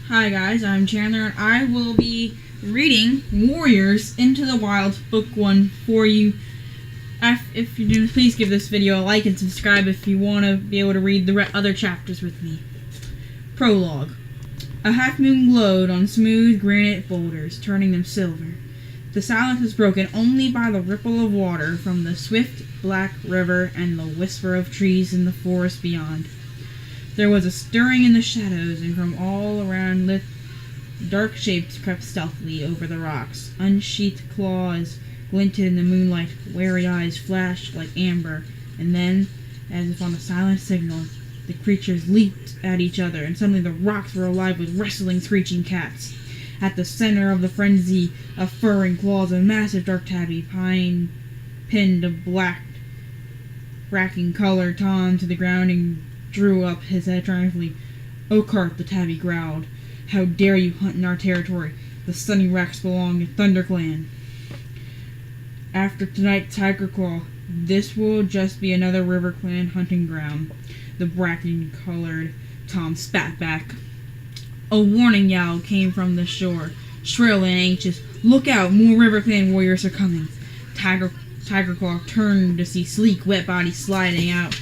Hi guys, I'm Chandler and I will be reading Warriors Into the Wild Book 1 for you. If you do, please give this video a like and subscribe if you want to be able to read the other chapters with me. Prologue. A half-moon glowed on smooth granite boulders, turning them silver. The silence was broken only by the ripple of water from the swift black river and the whisper of trees in the forest beyond. There was a stirring in the shadows, and from all around dark shapes crept stealthily over the rocks. Unsheathed claws glinted in the moonlight, wary eyes flashed like amber, and then, as if on a silent signal, the creatures leaped at each other, and suddenly the rocks were alive with wrestling, screeching cats. At the center of the frenzy of furring claws, a massive dark tabby pinned a black, bracking color Tom to the ground and drew up his head triumphantly. "Oakheart," the tabby growled. "How dare you hunt in our territory? The Sunny Racks belong to ThunderClan. After tonight, Tigerclaw, this will just be another RiverClan hunting ground." The bracken-colored Tom spat back. A warning yowl came from the shore, shrill and anxious. "Look out! More RiverClan warriors are coming!" Tigerclaw turned to see sleek, wet bodies sliding out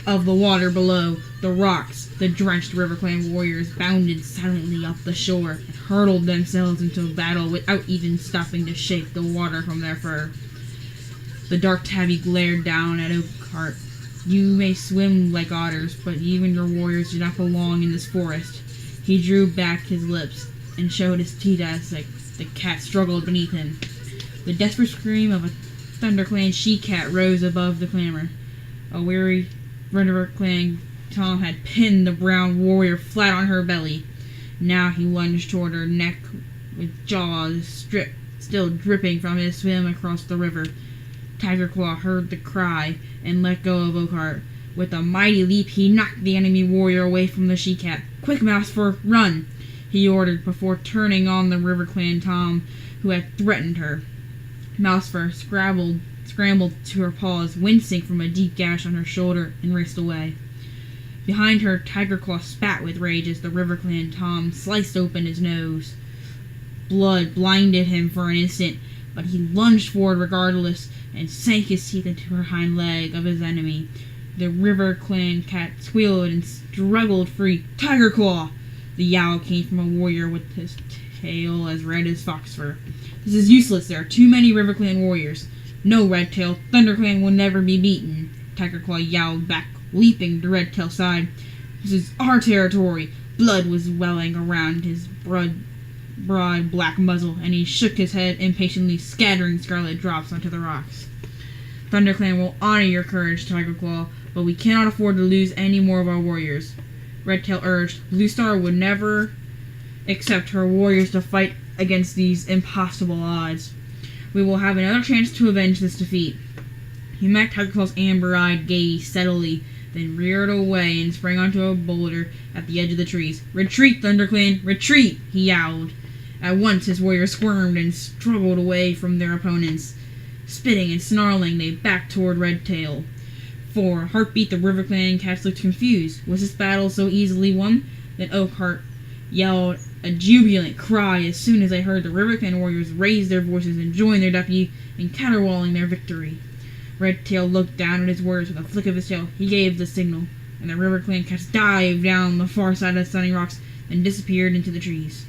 of the water below. The rocks, the drenched RiverClan warriors bounded silently up the shore and hurled themselves into battle without even stopping to shake the water from their fur. The dark tabby glared down at Oakheart. "You may swim like otters, but you and your warriors do not belong in this forest." He drew back his lips and showed his teeth as the cat struggled beneath him. The desperate scream of a ThunderClan she-cat rose above the clamor. A weary RiverClan Tom had pinned the brown warrior flat on her belly. Now he lunged toward her neck with jaws still dripping from his swim across the river. Tigerclaw heard the cry and let go of Oakheart. With a mighty leap, he knocked the enemy warrior away from the she-cat. "Quick, Mousefur, run!" he ordered before turning on the RiverClan Tom who had threatened her. Mousefur scrambled to her paws, wincing from a deep gash on her shoulder, and raced away. Behind her, Tigerclaw spat with rage as the RiverClan Tom sliced open his nose. Blood blinded him for an instant, but he lunged forward regardless and sank his teeth into her hind leg of his enemy. The RiverClan cat squealed and struggled free. "Tigerclaw!" The yowl came from a warrior with his tail as red as fox fur. "This is useless. There are too many RiverClan warriors." "No, Redtail. ThunderClan will never be beaten," Tigerclaw yowled back, leaping to Redtail's side. "This is our territory." Blood was welling around his broad black muzzle, and he shook his head impatiently, scattering scarlet drops onto the rocks. "ThunderClan will honor your courage, Tigerclaw, but we cannot afford to lose any more of our warriors," Redtail urged. "Bluestar would never accept her warriors to fight against these impossible odds. We will have another chance to avenge this defeat." He met Tigerclaw's amber-eyed gaze steadily, then reared away and sprang onto a boulder at the edge of the trees. "Retreat, ThunderClan! Retreat!" he yowled. At once his warriors squirmed and struggled away from their opponents. Spitting and snarling, they backed toward Redtail. For a heartbeat, the RiverClan cats looked confused. Was this battle so easily won? Then Oakheart yelled a jubilant cry as soon as they heard the RiverClan warriors raise their voices and join their deputy in caterwauling their victory. Redtail looked down at his warriors with a flick of his tail. He gave the signal, and the RiverClan cats dived down the far side of the Sunny Rocks and disappeared into the trees.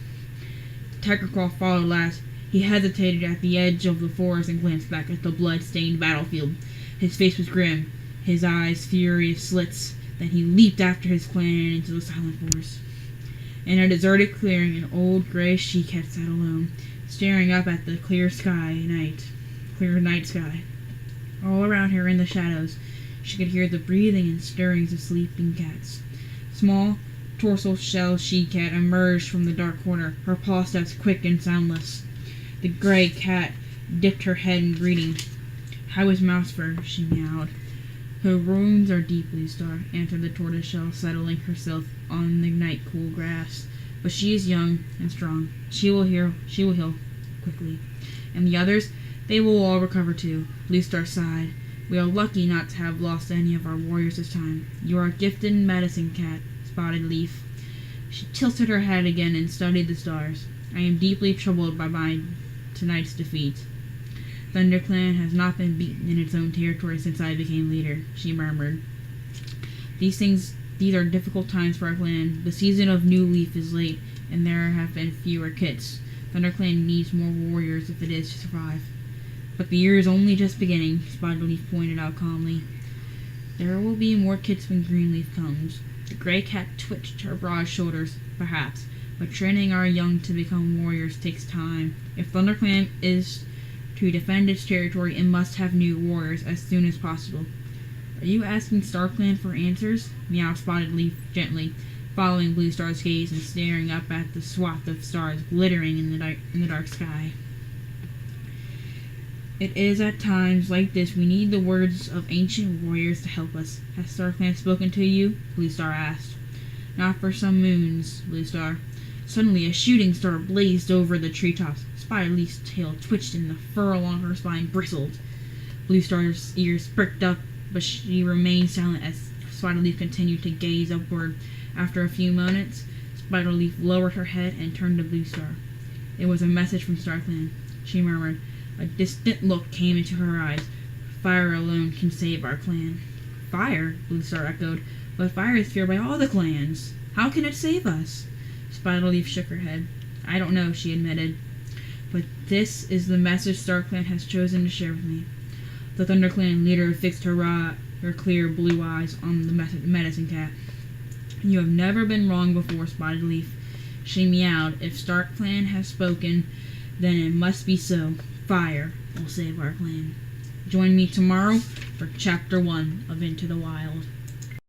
Tigerclaw followed last. He hesitated at the edge of the forest and glanced back at the blood-stained battlefield. His face was grim, his eyes furious slits. Then he leaped after his clan into the silent forest. In a deserted clearing, an old gray she-cat sat alone, staring up at the clear night sky. All around her in the shadows, she could hear the breathing and stirrings of sleeping cats. Small, tortoise-shell she-cat emerged from the dark corner, her paw steps quick and soundless. The gray cat dipped her head in greeting. "How is Mousefur?" she meowed. "Her wounds are deep, Bluestar," answered the tortoiseshell, settling herself on the night-cool grass. "But she is young and strong. She will heal quickly. And the others, they will all recover too." Bluestar sighed. "We are lucky not to have lost any of our warriors this time. You are a gifted medicine cat, Spotted Leaf." She tilted her head again and studied the stars. I am deeply troubled by my tonight's defeat. ThunderClan has not been beaten in its own territory since I became leader, she murmured. These are difficult times for our clan. The season of New Leaf is late, and there have been fewer kits. ThunderClan needs more warriors if it is to survive. But the year is only just beginning, Spiderleaf pointed out calmly. There will be more kits when Greenleaf comes. The gray cat twitched her broad shoulders, perhaps, but training our young to become warriors takes time. If ThunderClan is to defend its territory, it must have new warriors as soon as possible. Are you asking StarClan for answers? Meowed Spotted Leaf gently, following Blue Star's gaze and staring up at the swath of stars glittering in the dark sky. It is at times like this we need the words of ancient warriors to help us. Has StarClan spoken to you? Blue Star asked. Not for some moons, Blue Star. Suddenly a shooting star blazed over the treetops. Spiderleaf's tail twitched and the fur along her spine bristled. Blue Star's ears pricked up, but she remained silent as Spiderleaf continued to gaze upward. After a few moments, Spiderleaf lowered her head and turned to Blue Star. It was a message from StarClan, she murmured. A distant look came into her eyes. Fire alone can save our clan. Fire? Blue Star echoed. But fire is feared by all the clans. How can it save us? Spiderleaf shook her head. I don't know, she admitted. But this is the message StarClan has chosen to share with me. The ThunderClan leader fixed her clear blue eyes on the medicine cat. You have never been wrong before, Spiderleaf. She meowed. If StarClan has spoken, then it must be so. Fire will save our clan. Join me tomorrow for Chapter 1 of Into the Wild.